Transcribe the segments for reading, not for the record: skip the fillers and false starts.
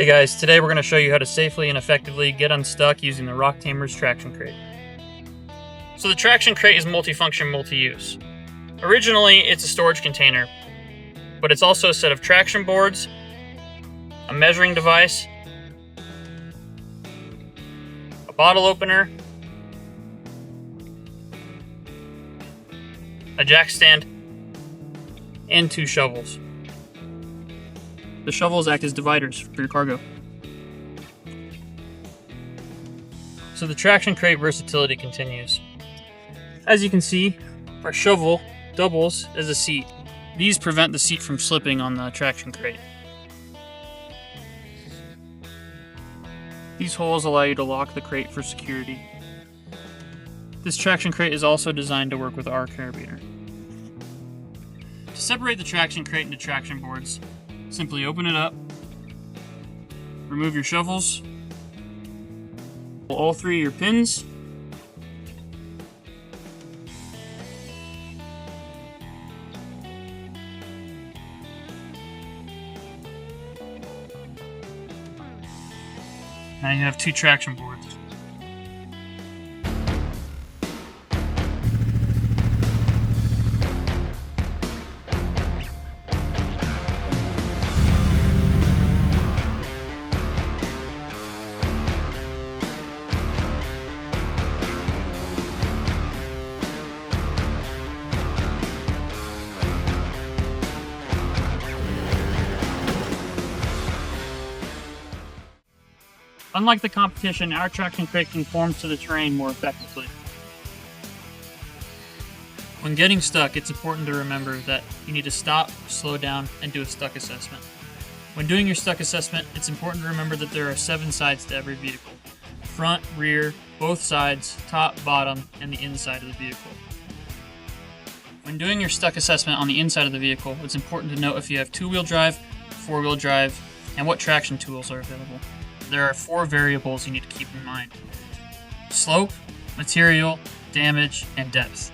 Hey guys, today we're going to show you how to safely and effectively get unstuck using the Rock Tamers Traction Crate. So the Traction Crate is multifunction, multi-use. Originally, it's a storage container, but it's also a set of traction boards, a measuring device, a bottle opener, a jack stand, and 2 shovels. The shovels act as dividers for your cargo. So the Traction Crate versatility continues. As you can see, our shovel doubles as a seat. These prevent the seat from slipping on the Traction Crate. These holes allow you to lock the crate for security. This Traction Crate is also designed to work with our carabiner. To separate the Traction Crate into traction boards, simply open it up, remove your shovels, pull all 3 of your pins, now you have 2 traction boards. Unlike the competition, our Traction Crate conforms to the terrain more effectively. When getting stuck, it's important to remember that you need to stop, slow down, and do a stuck assessment. When doing your stuck assessment, it's important to remember that there are 7 sides to every vehicle: front, rear, both sides, top, bottom, and the inside of the vehicle. When doing your stuck assessment on the inside of the vehicle, it's important to note if you have 2-wheel drive, 4-wheel drive, and what traction tools are available. There are 4 variables you need to keep in mind: slope, material, damage, and depth.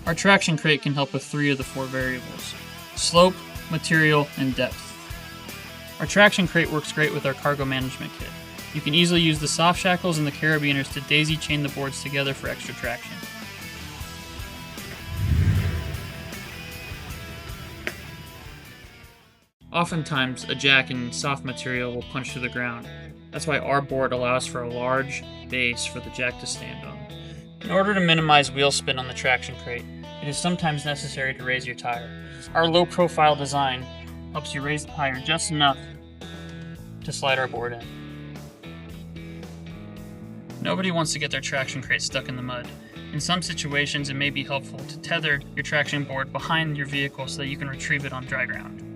Our Traction Crate can help with 3 of the 4 variables: slope, material, and depth. Our Traction Crate works great with our cargo management kit. You can easily use the soft shackles and the carabiners to daisy chain the boards together for extra traction. Oftentimes, a jack in soft material will punch to the ground. That's why our board allows for a large base for the jack to stand on. In order to minimize wheel spin on the Traction Crate, it is sometimes necessary to raise your tire. Our low-profile design helps you raise the tire just enough to slide our board in. Nobody wants to get their Traction Crate stuck in the mud. In some situations, it may be helpful to tether your traction board behind your vehicle so that you can retrieve it on dry ground.